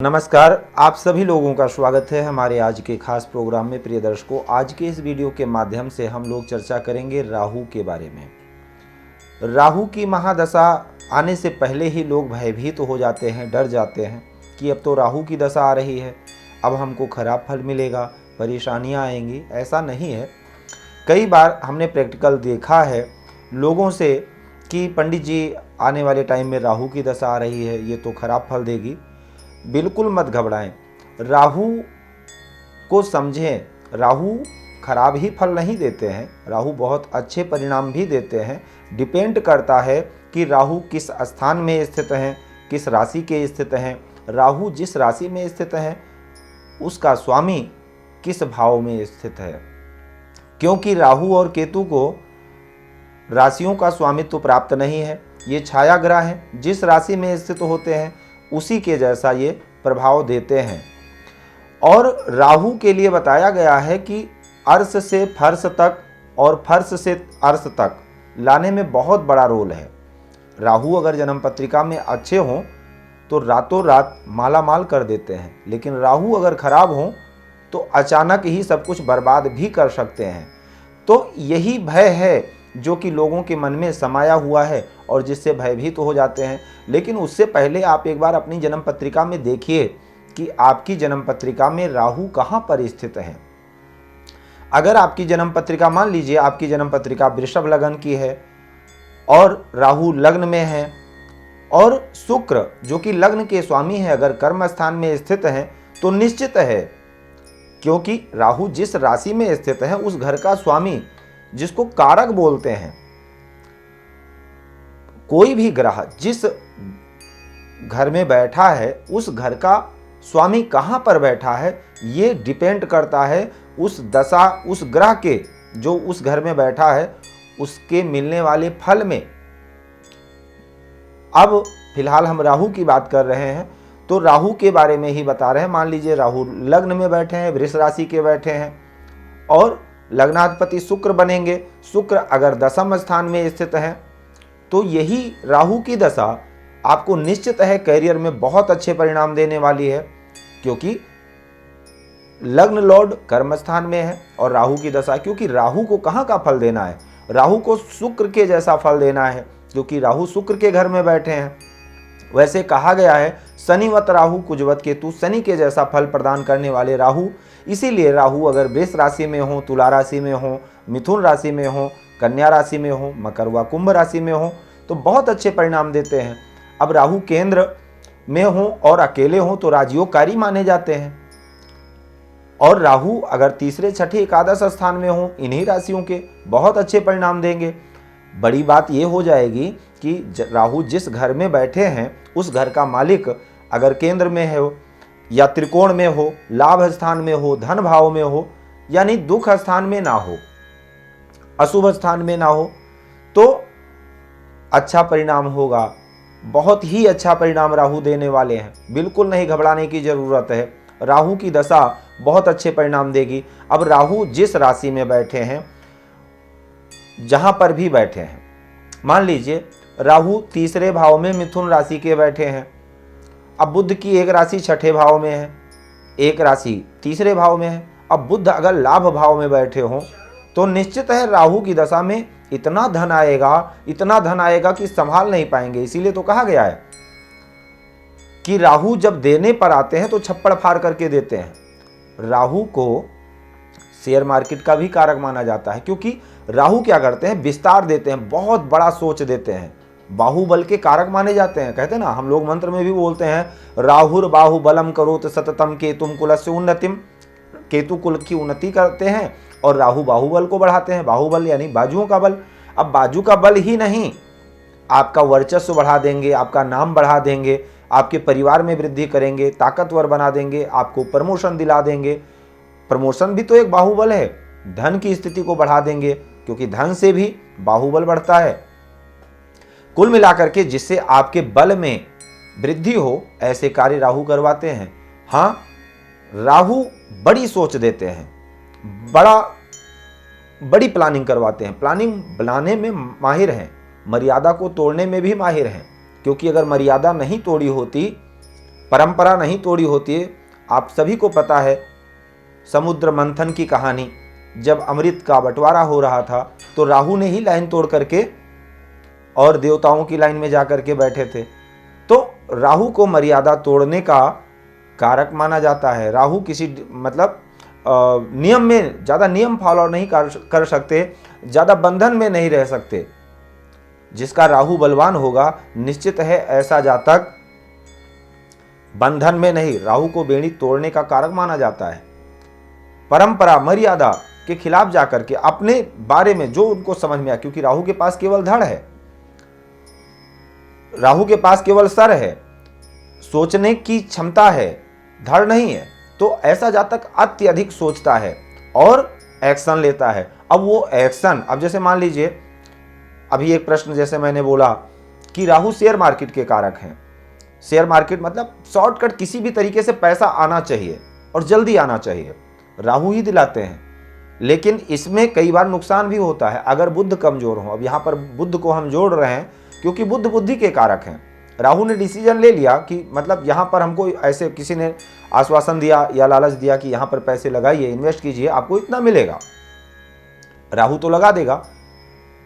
नमस्कार, आप सभी लोगों का स्वागत है हमारे आज के खास प्रोग्राम में। प्रिय दर्शकों, आज के इस वीडियो के माध्यम से हम लोग चर्चा करेंगे राहु के बारे में। राहु की महादशा आने से पहले ही लोग भयभीत हो जाते हैं, डर जाते हैं कि अब तो राहु की दशा आ रही है, अब हमको खराब फल मिलेगा, परेशानियां आएंगी। ऐसा नहीं है। कई बार हमने प्रैक्टिकल देखा है लोगों से कि पंडित जी आने वाले टाइम में राहु की दशा आ रही है, ये तो खराब फल देगी। बिल्कुल मत घबराएं, राहु को समझें। राहु खराब ही फल नहीं देते हैं, राहु बहुत अच्छे परिणाम भी देते हैं। डिपेंड करता है कि राहु किस स्थान में स्थित हैं, किस राशि के स्थित हैं। राहु जिस राशि में स्थित है उसका स्वामी किस भाव में स्थित है, क्योंकि राहु और केतु को राशियों का स्वामित्व प्राप्त नहीं है। ये छाया ग्रह हैं, जिस राशि में स्थित होते हैं उसी के जैसा ये प्रभाव देते हैं। और राहु के लिए बताया गया है कि अर्श से फर्श तक और फर्श से अर्श तक लाने में बहुत बड़ा रोल है। राहु अगर जन्म पत्रिका में अच्छे हों तो रातों रात माला माल कर देते हैं, लेकिन राहु अगर खराब हों तो अचानक ही सब कुछ बर्बाद भी कर सकते हैं। तो यही भय है जो कि लोगों के मन में समाया हुआ है और जिससे भयभीत हो जाते हैं। लेकिन उससे पहले आप एक बार अपनी जन्म पत्रिका में देखिए कि आपकी जन्म पत्रिका में राहु कहां पर स्थित है। अगर आपकी जन्म पत्रिका, मान लीजिए आपकी जन्म पत्रिका वृषभ लग्न की है और राहु लग्न में है और शुक्र जो कि लग्न के स्वामी है अगर कर्म स्थान में स्थित है तो निश्चित है, क्योंकि राहु जिस राशि में स्थित है उस घर का स्वामी, जिसको कारक बोलते हैं, कोई भी ग्रह जिस घर में बैठा है उस घर का स्वामी कहां पर बैठा है ये डिपेंड करता है उस दशा, उस ग्रह के जो उस घर में बैठा है उसके मिलने वाले फल में। अब फिलहाल हम राहु की बात कर रहे हैं तो राहु के बारे में ही बता रहे हैं। मान लीजिए राहु लग्न में बैठे हैं, वृष राशि के बैठे हैं और लग्नाधिपति शुक्र बनेंगे। शुक्र अगर दशम स्थान में स्थित है तो यही राहु की दशा आपको निश्चित है करियर में बहुत अच्छे परिणाम देने वाली है, क्योंकि लग्न लॉर्ड कर्म स्थान में है और राहु की दशा, क्योंकि राहु को कहां का फल देना है, राहु को शुक्र के जैसा फल देना है, क्योंकि राहु शुक्र के घर में बैठे हैं। वैसे कहा गया है शनिवत राहु कुजवत केतु, शनि के जैसा फल प्रदान करने वाले राहु। इसीलिए राहु अगर वृष राशि में हो, तुला राशि में हो, मिथुन राशि में हो, कन्या राशि में हो, मकर व कुंभ राशि में हो तो बहुत अच्छे परिणाम देते हैं। अब राहु केंद्र में हो और अकेले हो तो राजयोगकारी माने जाते हैं। और राहु अगर तीसरे, छठे, एकादश स्थान में हो, इन्हीं राशियों के बहुत अच्छे परिणाम देंगे। बड़ी बात यह हो जाएगी कि राहु जिस घर में बैठे हैं उस घर का मालिक अगर केंद्र में हो या त्रिकोण में हो, लाभ स्थान में हो, धन भाव में हो, यानी दुख स्थान में ना हो, अशुभ स्थान में ना हो, तो अच्छा परिणाम होगा। बहुत ही अच्छा परिणाम राहु देने वाले हैं, बिल्कुल नहीं घबराने की जरूरत है। राहु की दशा बहुत अच्छे परिणाम देगी। अब राहु जिस राशि में बैठे हैं, जहां पर भी बैठे हैं, मान लीजिए राहु तीसरे भाव में मिथुन राशि के बैठे हैं। अब बुध की एक राशि छठे भाव में है, एक राशि तीसरे भाव में है। अब बुध अगर लाभ भाव में बैठे हों तो निश्चित है राहु की दशा में इतना धन आएगा, इतना धन आएगा कि संभाल नहीं पाएंगे। इसीलिए तो कहा गया है कि राहु जब देने पर आते हैं तो छप्पड़ फाड़ करके देते हैं। राहु को शेयर मार्केट का भी कारक माना जाता है, क्योंकि राहु क्या करते हैं, विस्तार देते हैं, बहुत बड़ा सोच देते हैं, बाहुबल के कारक माने जाते हैं। कहते हैं ना, हम लोग मंत्र में भी बोलते हैं राहुर बाहुबलम करोत सततम केतुम कुलस्य उन्नतिम। केतु कुल की उन्नति करते हैं और राहु बाहुबल को बढ़ाते हैं। बाहुबल यानी बाजुओं का बल। अब बाजू का बल ही नहीं, आपका वर्चस्व बढ़ा देंगे, आपका नाम बढ़ा देंगे, आपके परिवार में वृद्धि करेंगे, ताकतवर बना देंगे, आपको प्रमोशन दिला देंगे। प्रमोशन भी तो एक बाहुबल है। धन की स्थिति को बढ़ा देंगे, क्योंकि धन से भी बाहुबल बढ़ता है। कुल मिलाकर के जिससे आपके बल में वृद्धि हो, ऐसे कार्य राहु करवाते हैं। हाँ, राहु बड़ी सोच देते हैं, बड़ी प्लानिंग करवाते हैं, प्लानिंग बनाने में माहिर हैं, मर्यादा को तोड़ने में भी माहिर हैं। क्योंकि अगर मर्यादा नहीं तोड़ी होती परंपरा नहीं तोड़ी होती है। आप सभी को पता है समुद्र मंथन की कहानी, जब अमृत का बंटवारा हो रहा था तो राहु ने ही लाइन तोड़ करके और देवताओं की लाइन में जाकर के बैठे थे। तो राहु को मर्यादा तोड़ने का कारक माना जाता है। राहु किसी मतलब नियम में ज़्यादा नियम फॉलो नहीं कर सकते, ज़्यादा बंधन में नहीं रह सकते। जिसका राहु बलवान होगा निश्चित है ऐसा जातक बंधन में नहीं, राहु को बेड़ी तोड़ने का कारक माना जाता है। परंपरा मर्यादा के खिलाफ जाकर के अपने बारे में जो उनको समझ में आया, क्योंकि राहु के पास केवल धड़ है, राहु के पास केवल सर है, सोचने की क्षमता है, धड़ नहीं है। तो ऐसा जातक अत्यधिक सोचता है और एक्शन लेता है। अब वो एक्शन, अब जैसे मान लीजिए अभी एक प्रश्न जैसे मैंने बोला कि राहु शेयर मार्केट के कारक हैं। शेयर मार्केट मतलब शॉर्टकट, किसी भी तरीके से पैसा आना चाहिए और जल्दी आना चाहिए, राहु ही दिलाते हैं। लेकिन इसमें कई बार नुकसान भी होता है अगर बुध कमजोर हो। अब यहाँ पर बुध को हम जोड़ रहे हैं क्योंकि बुध बुद्धि के कारक हैं। राहु ने डिसीजन ले लिया कि मतलब यहाँ पर हमको ऐसे किसी ने आश्वासन दिया या लालच दिया कि यहाँ पर पैसे लगाइए, इन्वेस्ट कीजिए, आपको इतना मिलेगा, राहु तो लगा देगा।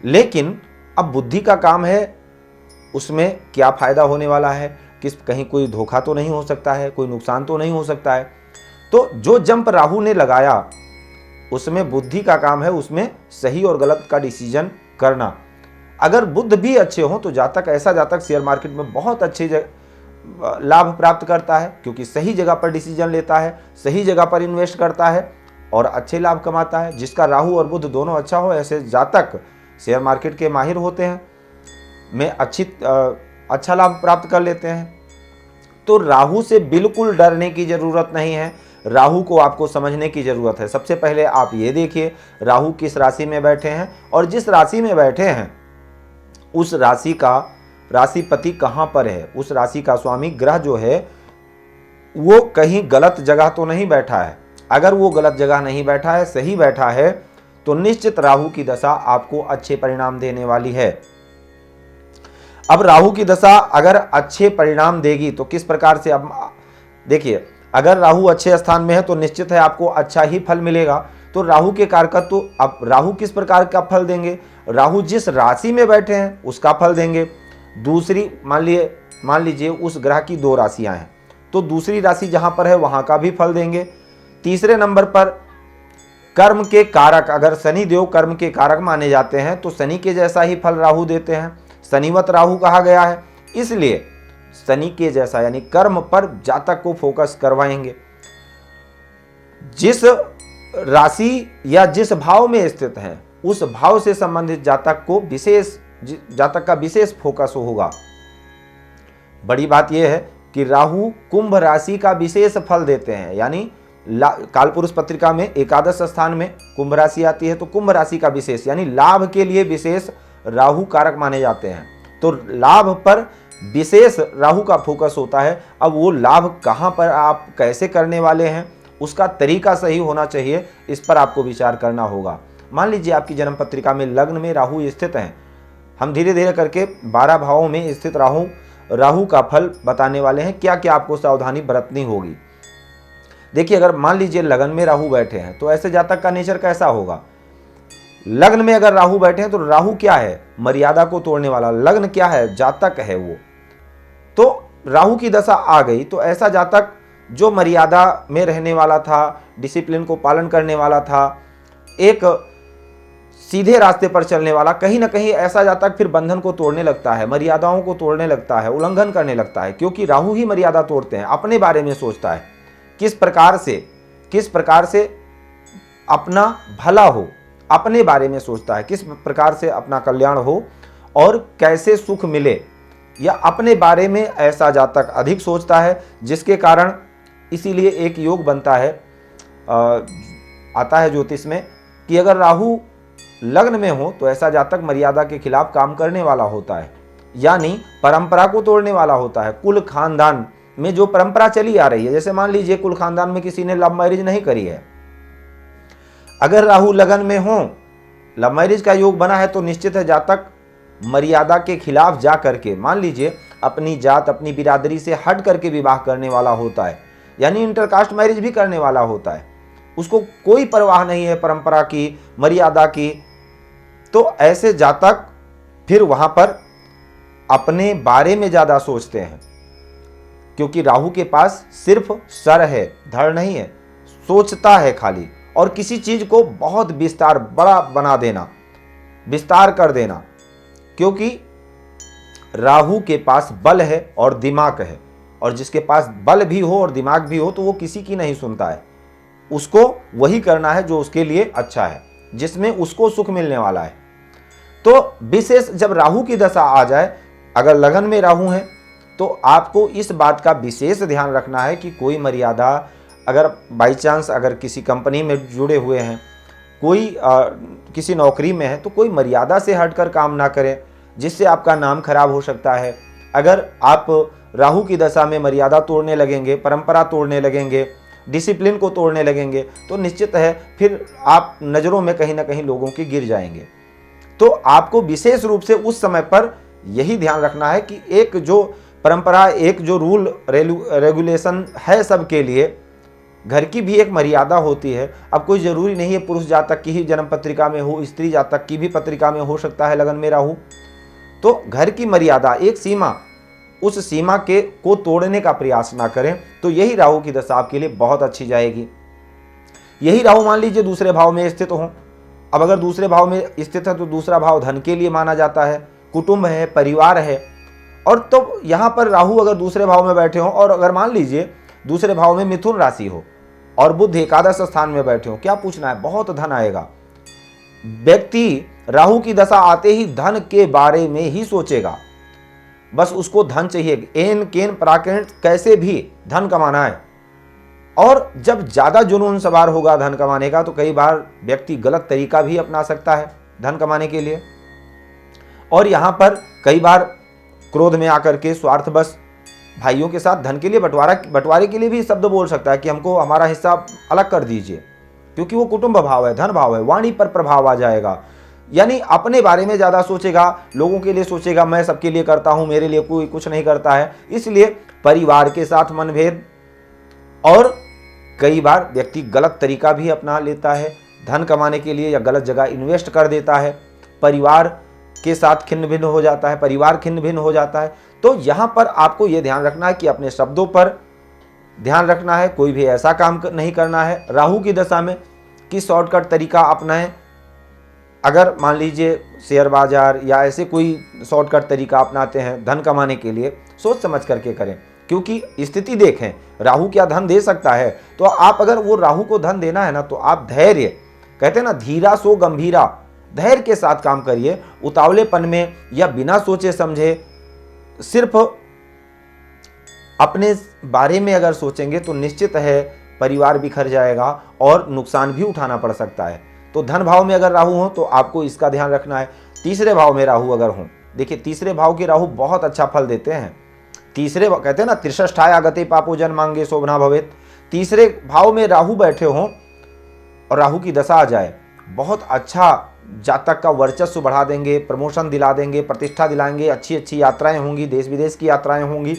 लेकिन अब बुद्धि का काम है, उसमें क्या फायदा होने वाला है, कहीं कोई धोखा तो नहीं हो सकता है, कोई नुकसान तो नहीं हो सकता है। तो जो जंप राहु ने लगाया उसमें बुद्धि का काम है, उसमें सही और गलत का डिसीजन करना। अगर बुद्ध भी अच्छे हो तो जातक, ऐसा जातक शेयर मार्केट में बहुत अच्छे लाभ प्राप्त करता है, क्योंकि सही जगह पर डिसीजन लेता है, सही जगह पर इन्वेस्ट करता है और अच्छे लाभ कमाता है। जिसका राहु और बुध दोनों अच्छा हो, ऐसे जातक शेयर मार्केट के माहिर होते हैं, में अच्छा लाभ प्राप्त कर लेते हैं। तो राहु से बिल्कुल डरने की जरूरत नहीं है, राहु को आपको समझने की जरूरत है। सबसे पहले आप ये देखिए राहु किस राशि में बैठे हैं, और जिस राशि में बैठे हैं उस राशि का राशिपति कहां पर है, उस राशि का स्वामी ग्रह जो है वो कहीं गलत जगह तो नहीं बैठा है। अगर वो गलत जगह नहीं बैठा है, सही बैठा है, तो निश्चित राहु की दशा आपको अच्छे परिणाम देने वाली है। अब राहु की दशा अगर अच्छे परिणाम देगी तो किस प्रकार से, अब देखिए अगर राहु अच्छे स्थान में है तो निश्चित है आपको अच्छा ही फल मिलेगा। तो राहु के कारकत्व, तो अब राहु किस प्रकार का फल देंगे, राहु जिस राशि में बैठे हैं उसका फल देंगे। दूसरी मान लीजिए उस ग्रह की 2 राशियां हैं तो दूसरी राशि जहां पर है वहां का भी फल देंगे। तीसरे नंबर पर कर्म के कारक, अगर शनि देव कर्म के कारक माने जाते हैं तो शनि के जैसा ही फल राहु देते हैं, शनिवत राहु कहा गया है, इसलिए शनि के जैसा यानी कर्म पर जातक को फोकस करवाएंगे। जिस राशि या जिस भाव में स्थित है उस भाव से संबंधित जातक को जातक का विशेष फोकस होगा। बड़ी बात यह है कि राहु कुंभ राशि का विशेष फल देते हैं, यानी कालपुरुष पत्रिका में एकादश स्थान में कुंभ राशि आती है तो कुंभ राशि का विशेष यानी लाभ के लिए विशेष राहु कारक माने जाते हैं। तो लाभ पर विशेष राहु का फोकस होता है। अब वो लाभ कहाँ पर आप कैसे करने वाले हैं, उसका तरीका सही होना चाहिए, इस पर आपको विचार करना होगा। मान लीजिए आपकी जन्म पत्रिका में लग्न में राहु स्थित हैं, हम धीरे धीरे करके 12 भावों में स्थित राहु का फल बताने वाले हैं, क्या क्या आपको सावधानी बरतनी होगी। देखिए अगर मान लीजिए लगन में राहु बैठे हैं तो ऐसे जातक का नेचर कैसा होगा। लग्न में अगर राहु बैठे हैं तो राहु क्या है, मर्यादा को तोड़ने वाला, लग्न क्या है, जातक है वो। तो राहु की दशा आ गई तो ऐसा जातक जो मर्यादा में रहने वाला था, डिसिप्लिन को पालन करने वाला था, एक सीधे रास्ते पर चलने वाला, कहीं ना कहीं ऐसा जातक फिर बंधन को तोड़ने लगता है, मर्यादाओं को तोड़ने लगता है, उल्लंघन करने लगता है, क्योंकि राहु ही मर्यादा तोड़ते हैं। अपने बारे में सोचता है किस प्रकार से अपना भला हो, अपने बारे में सोचता है किस प्रकार से अपना कल्याण हो और कैसे सुख मिले, या अपने बारे में ऐसा जातक अधिक सोचता है, जिसके कारण इसीलिए एक योग बनता है, आता है ज्योतिष में कि अगर राहु लग्न में हो तो ऐसा जातक मर्यादा के खिलाफ काम करने वाला होता है, यानी परंपरा को तोड़ने वाला होता है। कुल खानदान में जो परंपरा चली आ रही है, जैसे मान लीजिए कुल खानदान में किसी ने लव मैरिज नहीं करी है, अगर राहु लगन में हो, लव मैरिज का योग बना है तो निश्चित है जातक मर्यादा के खिलाफ जा करके, मान लीजिए अपनी जात अपनी बिरादरी से हट करके विवाह करने वाला होता है, यानी इंटरकास्ट मैरिज भी करने वाला होता है, उसको कोई परवाह नहीं है परंपरा की, मर्यादा की, तो ऐसे जातक फिर वहां पर अपने बारे में ज्यादा सोचते हैं, क्योंकि राहु के पास सिर्फ सर है, धड़ नहीं है, सोचता है खाली, और किसी चीज को बहुत विस्तार बड़ा बना देना, विस्तार कर देना, क्योंकि राहु के पास बल है और दिमाग है, और जिसके पास बल भी हो और दिमाग भी हो तो वो किसी की नहीं सुनता है, उसको वही करना है जो उसके लिए अच्छा है, जिसमें उसको सुख मिलने वाला है। तो विशेष जब राहु की दशा आ जाए, अगर लगन में राहु है तो आपको इस बात का विशेष ध्यान रखना है कि कोई मर्यादा, अगर बाई चांस अगर किसी कंपनी में जुड़े हुए हैं, कोई किसी नौकरी में है, तो कोई मर्यादा से हटकर काम ना करें, जिससे आपका नाम खराब हो सकता है। अगर आप राहु की दशा में मर्यादा तोड़ने लगेंगे, परंपरा तोड़ने लगेंगे, डिसिप्लिन को तोड़ने लगेंगे, तो निश्चित है फिर आप नज़रों में कहीं ना कहीं लोगों के गिर जाएंगे। तो आपको विशेष रूप से उस समय पर यही ध्यान रखना है कि एक जो परंपरा, एक जो रूल रेगुलेशन है सबके लिए, घर की भी एक मर्यादा होती है। अब कोई ज़रूरी नहीं है पुरुष जातक की ही जन्म पत्रिका में हो, स्त्री जातक की भी पत्रिका में हो सकता है लगन में राहु। तो घर की मर्यादा, एक सीमा, उस सीमा के को तोड़ने का प्रयास ना करें, तो यही राहु की दशा आपके लिए बहुत अच्छी जाएगी। यही राहु मान लीजिए दूसरे भाव में स्थित हो। अब अगर दूसरे भाव में स्थित है तो दूसरा भाव धन के लिए माना जाता है, कुटुंब है, परिवार है, और तो यहाँ पर राहु अगर दूसरे भाव में बैठे हो, और अगर मान लीजिए दूसरे भाव में मिथुन राशि हो और बुध एकादश स्थान में बैठे हो, क्या पूछना है, बहुत धन आएगा। व्यक्ति राहु की दशा आते ही धन के बारे में ही सोचेगा, बस उसको धन चाहिए, एन केन पराकेण कैसे भी धन कमाना है। और जब ज्यादा जुनून सवार होगा धन कमाने का, तो कई बार व्यक्ति गलत तरीका भी अपना सकता है धन कमाने के लिए। और यहां पर कई बार क्रोध में आकर के स्वार्थवश भाइयों के साथ धन के लिए बंटवारे के लिए भी शब्द बोल सकता है कि हमको हमारा हिस्सा अलग कर दीजिए, क्योंकि वो कुटुंब भाव है, धन भाव है, वाणी पर प्रभाव आ जाएगा। यानी अपने बारे में ज्यादा सोचेगा, लोगों के लिए सोचेगा, मैं सबके लिए करता हूं, मेरे लिए कोई कुछ नहीं करता है। इसलिए परिवार के साथ मनभेद, और कई बार व्यक्ति गलत तरीका भी अपना लेता है धन कमाने के लिए, या गलत जगह इन्वेस्ट कर देता है, परिवार के साथ खिन्न भिन्न हो जाता है, परिवार खिन्न भिन्न हो जाता है। तो यहां पर आपको यह ध्यान रखना है कि अपने शब्दों पर ध्यान रखना है, कोई भी ऐसा काम नहीं करना है राहु की दशा में कि शॉर्टकट तरीका अपनाएं। अगर मान लीजिए शेयर बाजार या ऐसे कोई शॉर्टकट तरीका अपनाते हैं धन कमाने के लिए, सोच समझ करके करें, क्योंकि स्थिति देखें, राहु क्या धन दे सकता है। तो आप अगर वो राहु को धन देना है ना, तो आप धैर्य, कहते हैं ना धीरा सो गंभीरा, धैर्य के साथ काम करिए। उतावलेपन में या बिना सोचे समझे सिर्फ अपने बारे में अगर सोचेंगे तो निश्चित है परिवार बिखर जाएगा और नुकसान भी उठाना पड़ सकता है। तो धन भाव में अगर राहु हो तो आपको इसका ध्यान रखना है। तीसरे भाव में राहु अगर हो, देखिए तीसरे भाव के राहु बहुत अच्छा फल देते हैं। तीसरे कहते हैं ना त्रिषष्ठाय आगते पापो जन मांगे शोभना भवेत। तीसरे भाव में राहु बैठे हों और राहु की दशा आ जाए, बहुत अच्छा जातक का वर्चस्व बढ़ा देंगे, प्रमोशन दिला देंगे, प्रतिष्ठा दिलाएंगे, अच्छी अच्छी यात्राएं होंगी, देश विदेश की यात्राएं होंगी,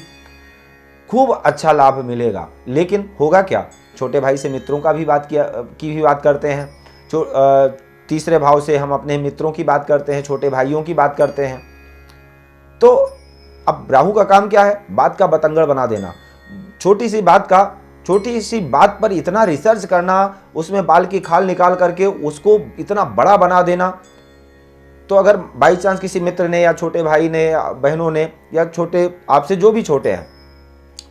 खूब अच्छा लाभ मिलेगा। लेकिन होगा क्या, छोटे भाई से मित्रों का भी बात करते हैं, तीसरे भाव से हम अपने मित्रों की बात करते हैं, छोटे भाइयों की बात करते हैं। तो अब राहु का काम क्या है, बात का बतंगड़ बना देना, छोटी सी बात पर इतना रिसर्च करना, उसमें बाल की खाल निकाल करके उसको इतना बड़ा बना देना। तो अगर बाई चांस किसी मित्र ने या छोटे भाई ने या बहनों ने या छोटे आपसे जो भी छोटे हैं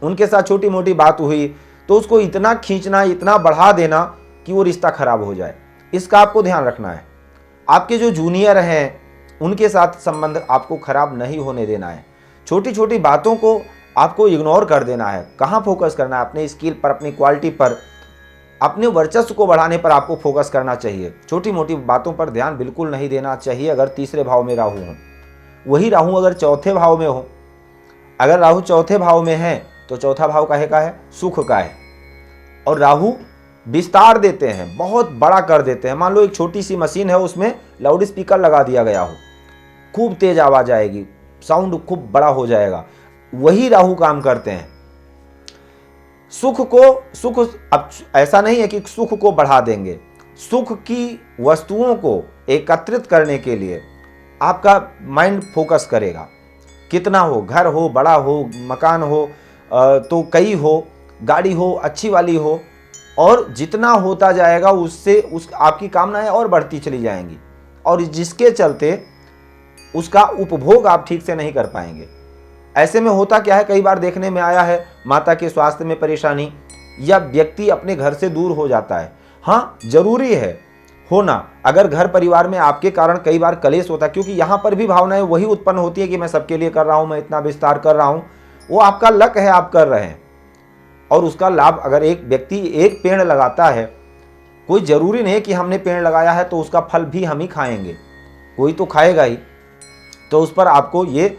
उनके साथ छोटी मोटी बात हुई, तो उसको इतना खींचना, इतना बढ़ा देना कि वो रिश्ता खराब हो जाए, इसका आपको ध्यान रखना है। आपके जो जूनियर हैं उनके साथ संबंध आपको खराब नहीं होने देना है। छोटी छोटी बातों को आपको इग्नोर कर देना है। कहाँ फोकस करना है, अपने स्किल पर, अपनी क्वालिटी पर, अपने वर्चस्व को बढ़ाने पर आपको फोकस करना चाहिए। छोटी मोटी बातों पर ध्यान बिल्कुल नहीं देना चाहिए। अगर तीसरे भाव में राहु हो, वही राहु अगर चौथे भाव में हो, अगर राहु चौथे भाव में है तो चौथा भाव काहे का है, सुख का है। और राहु विस्तार देते हैं, बहुत बड़ा कर देते हैं। मान लो एक छोटी सी मशीन है, उसमें लाउड स्पीकर लगा दिया गया हो, खूब तेज आवाज आएगी, साउंड खूब बड़ा हो जाएगा। वही राहु काम करते हैं। सुख अब ऐसा नहीं है कि सुख को बढ़ा देंगे, सुख की वस्तुओं को एकत्रित करने के लिए आपका माइंड फोकस करेगा। कितना हो, घर हो, बड़ा हो, मकान हो, तो कई हो, गाड़ी हो, अच्छी वाली हो, और जितना होता जाएगा उससे आपकी कामनाएं और बढ़ती चली जाएंगी, और जिसके चलते उसका उपभोग आप ठीक से नहीं कर पाएंगे। ऐसे में होता क्या है, कई बार देखने में आया है माता के स्वास्थ्य में परेशानी, या व्यक्ति अपने घर से दूर हो जाता है। हाँ, जरूरी है होना, अगर घर परिवार में आपके कारण कई बार कलेश होता है, क्योंकि यहाँ पर भी भावनाएं वही उत्पन्न होती है कि मैं सबके लिए कर रहा हूँ, मैं इतना विस्तार कर रहा हूँ, वो आपका लक है, आप कर रहे हैं, और उसका लाभ अगर एक व्यक्ति एक पेड़ लगाता है, कोई जरूरी नहीं है कि हमने पेड़ लगाया है तो उसका फल भी हम ही खाएंगे, कोई तो खाएगा ही। तो उस पर आपको ये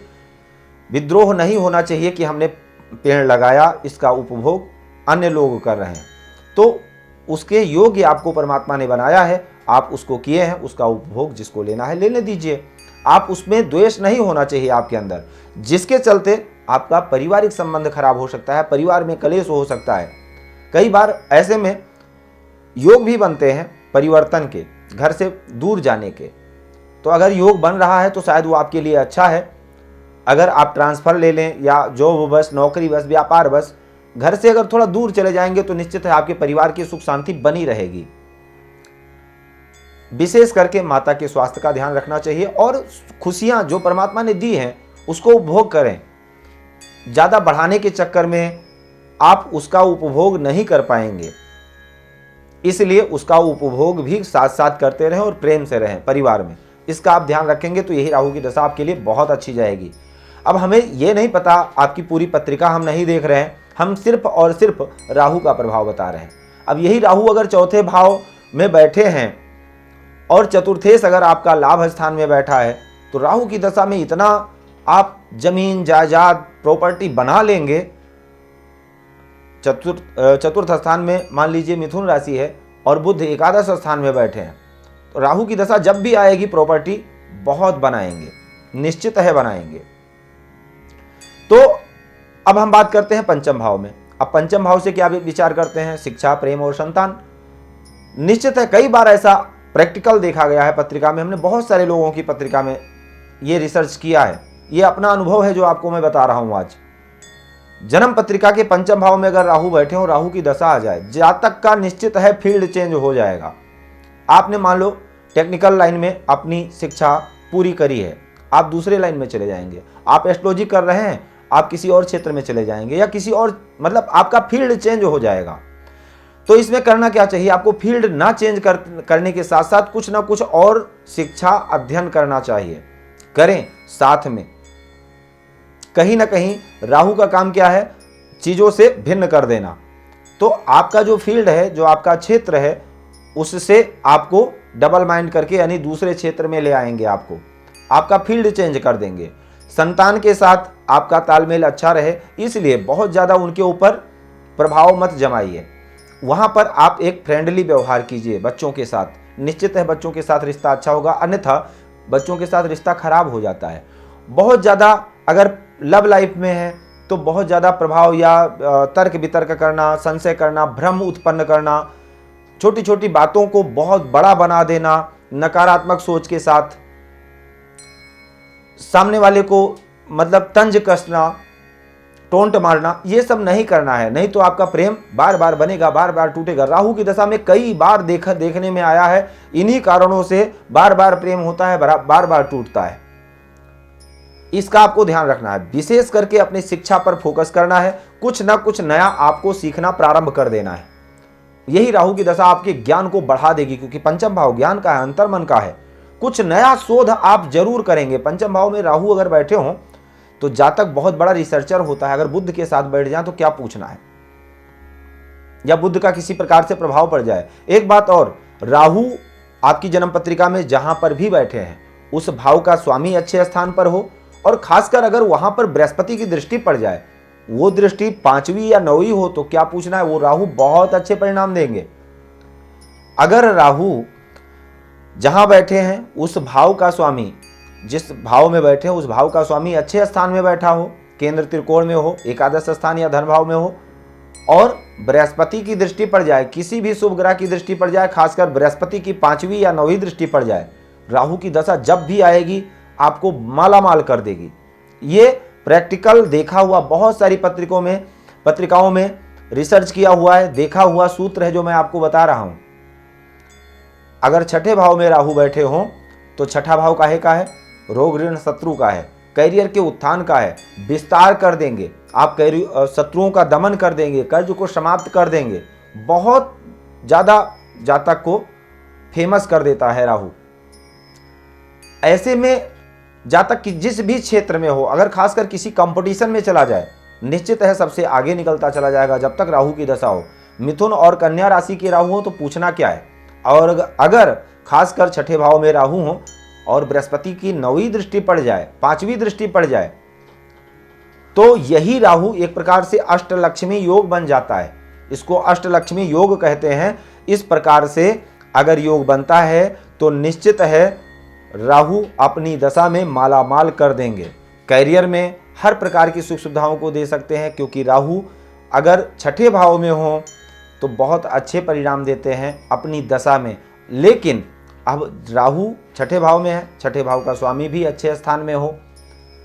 विद्रोह नहीं होना चाहिए कि हमने पेड़ लगाया, इसका उपभोग अन्य लोग कर रहे हैं। तो उसके योग्य आपको परमात्मा ने बनाया है, आप उसको किए हैं, उसका उपभोग जिसको लेना है लेने दीजिए। आप उसमें द्वेष नहीं होना चाहिए आपके अंदर, जिसके चलते आपका पारिवारिक संबंध खराब हो सकता है, परिवार में कलेश हो सकता है। कई बार ऐसे में योग भी बनते हैं परिवर्तन के, घर से दूर जाने के। तो अगर योग बन रहा है तो शायद वो आपके लिए अच्छा है। अगर आप ट्रांसफ़र ले लें या जॉब बस, नौकरी बस, व्यापार बस, घर से अगर थोड़ा दूर चले जाएंगे तो निश्चित है आपके परिवार की सुख शांति बनी रहेगी। विशेष करके माता के स्वास्थ्य का ध्यान रखना चाहिए, और खुशियां जो परमात्मा ने दी हैं उसको उपभोग करें। ज़्यादा बढ़ाने के चक्कर में आप उसका उपभोग नहीं कर पाएंगे, इसलिए उसका उपभोग भी साथ साथ करते रहें और प्रेम से रहें परिवार में। इसका आप ध्यान रखेंगे तो यही राहु की दशा आपके लिए बहुत अच्छी जाएगी। अब हमें ये नहीं पता, आपकी पूरी पत्रिका हम नहीं देख रहे हैं, हम सिर्फ और सिर्फ राहु का प्रभाव बता रहे हैं। अब यही राहु अगर चौथे भाव में बैठे हैं और चतुर्थेश अगर आपका लाभ स्थान में बैठा है, तो राहु की दशा में इतना आप जमीन जायदाद प्रॉपर्टी बना लेंगे। चतुर्थ स्थान में मान लीजिए मिथुन राशि है और बुध एकादश स्थान में बैठे हैं, तो राहु की दशा जब भी आएगी प्रॉपर्टी बहुत बनाएंगे, निश्चित है बनाएंगे। तो अब हम बात करते हैं पंचम भाव में। अब पंचम भाव से क्या विचार करते हैं? शिक्षा, प्रेम और संतान। निश्चित है कई बार ऐसा प्रैक्टिकल देखा गया है पत्रिका में, हमने बहुत सारे लोगों की पत्रिका में ये रिसर्च किया है, ये अपना अनुभव है जो आपको मैं बता रहा हूं आज। जन्म पत्रिका के पंचम भाव में अगर राहु बैठे हो, राहु की दशा आ जाए, जातक का निश्चित है फील्ड चेंज हो जाएगा। आपने मान लो टेक्निकल लाइन में अपनी शिक्षा पूरी करी है, आप दूसरे लाइन में चले जाएंगे। आप एस्ट्रोलॉजी कर रहे हैं, आप किसी और क्षेत्र में चले जाएंगे, या किसी और, मतलब आपका फील्ड चेंज हो जाएगा। तो इसमें करना क्या चाहिए आपको? फील्ड ना चेंज करने के साथ साथ कुछ ना कुछ और शिक्षा अध्ययन करना चाहिए, करें साथ में। कहीं ना कहीं राहु का काम क्या है? चीजों से भिन्न कर देना। तो आपका जो फील्ड है, जो आपका क्षेत्र है, उससे आपको डबल माइंड करके यानी दूसरे क्षेत्र में ले आएंगे, आपका फील्ड चेंज कर देंगे। संतान के साथ आपका तालमेल अच्छा रहे, इसलिए बहुत ज़्यादा उनके ऊपर प्रभाव मत जमाइए। वहाँ पर आप एक फ्रेंडली व्यवहार कीजिए बच्चों के साथ। निश्चित है बच्चों के साथ रिश्ता अच्छा होगा, अन्यथा बच्चों के साथ रिश्ता खराब हो जाता है। बहुत ज़्यादा अगर लव लाइफ में है तो बहुत ज़्यादा प्रभाव या तर्क वितर्क करना, संशय करना, भ्रम उत्पन्न करना, छोटी छोटी बातों को बहुत बड़ा बना देना, नकारात्मक सोच के साथ सामने वाले को मतलब तंज कसना, टोंट मारना, ये सब नहीं करना है। नहीं तो आपका प्रेम बार बार बनेगा, बार बार टूटेगा। राहु की दशा में कई बार देखने में आया है, इन्हीं कारणों से बार बार प्रेम होता है, बार बार टूटता है। इसका आपको ध्यान रखना है। विशेष करके अपनी शिक्षा पर फोकस करना है, कुछ ना कुछ नया आपको सीखना प्रारंभ कर देना है। यही राहु की दशा आपके ज्ञान को बढ़ा देगी, क्योंकि पंचम भाव ज्ञान का है, अंतर्मन का है। कुछ नया शोध आप जरूर करेंगे। पंचम भाव में राहु अगर बैठे हों तो जातक बहुत बड़ा रिसर्चर होता है। अगर बुध के साथ बैठ जाए तो क्या पूछना है, या बुध का किसी प्रकार से प्रभाव पड़ जाए। एक बात और, राहु आपकी जन्म पत्रिका में जहां पर भी बैठे हैं उस भाव का स्वामी अच्छे स्थान पर हो, और खासकर अगर वहां पर बृहस्पति की दृष्टि पड़ जाए, वो दृष्टि 5वीं या 9वीं हो, तो क्या पूछना है, वो राहु बहुत अच्छे परिणाम देंगे। अगर राहु जहां बैठे हैं उस भाव का स्वामी, जिस भाव में बैठे हैं उस भाव का स्वामी अच्छे स्थान में बैठा हो, केंद्र त्रिकोण में हो, एकादश स्थान या धन भाव में हो, और बृहस्पति की दृष्टि पड़ जाए, किसी भी शुभ ग्रह की दृष्टि पड़ जाए, खासकर बृहस्पति की 5वीं या 9वीं दृष्टि पड़ जाए, राहु की दशा जब भी आएगी आपको मालामाल कर देगी। ये प्रैक्टिकल देखा हुआ, बहुत सारी पत्रिकाओं में रिसर्च किया हुआ है, देखा हुआ सूत्र है जो मैं आपको बता रहा हूं। अगर छठे भाव में राहु बैठे हों तो छठा भाव काहे का है? रोग ऋण शत्रु का है, करियर के उत्थान का है, विस्तार कर देंगे, आप शत्रुओं का दमन कर देंगे, कर्ज को समाप्त कर देंगे, बहुत ज्यादा जातक को फेमस कर देता है राहु। ऐसे में जातक की जिस भी क्षेत्र में हो, अगर खासकर किसी कंपटीशन में चला जाए, निश्चित है सबसे आगे निकलता चला जाएगा जब तक राहु की दशा हो। मिथुन और कन्या राशि के राहु हो तो पूछना क्या है। और अगर खासकर छठे भाव में राहु हो और बृहस्पति की 9वीं दृष्टि पड़ जाए, 5वीं दृष्टि पड़ जाए, तो यही राहु एक प्रकार से अष्टलक्ष्मी योग बन जाता है। इसको अष्टलक्ष्मी योग कहते हैं। इस प्रकार से अगर योग बनता है तो निश्चित है राहु अपनी दशा में मालामाल कर देंगे। कैरियर में हर प्रकार की सुख सुविधाओं को दे सकते हैं, क्योंकि राहु अगर छठे भाव में हो तो बहुत अच्छे परिणाम देते हैं अपनी दशा में। लेकिन अब राहु छठे भाव में है, छठे भाव का स्वामी भी अच्छे स्थान में हो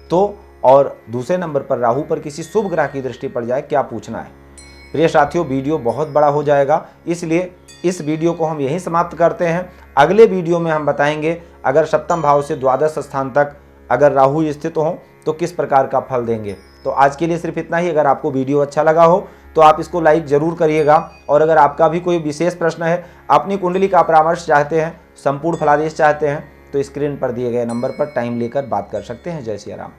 तो, और दूसरे नंबर पर राहु पर किसी शुभ ग्रह की दृष्टि पड़ जाए, क्या पूछना है। प्रिय साथियों, वीडियो बहुत बड़ा हो जाएगा, इसलिए इस वीडियो को हम यहीं समाप्त करते हैं। अगले वीडियो में हम बताएंगे अगर सप्तम भाव से द्वादश स्थान तक अगर राहु स्थित हो तो किस प्रकार का फल देंगे। तो आज के लिए सिर्फ इतना ही। अगर आपको वीडियो अच्छा लगा हो तो आप इसको लाइक जरूर करिएगा, और अगर आपका भी कोई विशेष प्रश्न है, अपनी कुंडली का परामर्श चाहते हैं, संपूर्ण फलादेश चाहते हैं, तो स्क्रीन पर दिए गए नंबर पर टाइम लेकर बात कर सकते हैं। जय सिया राम।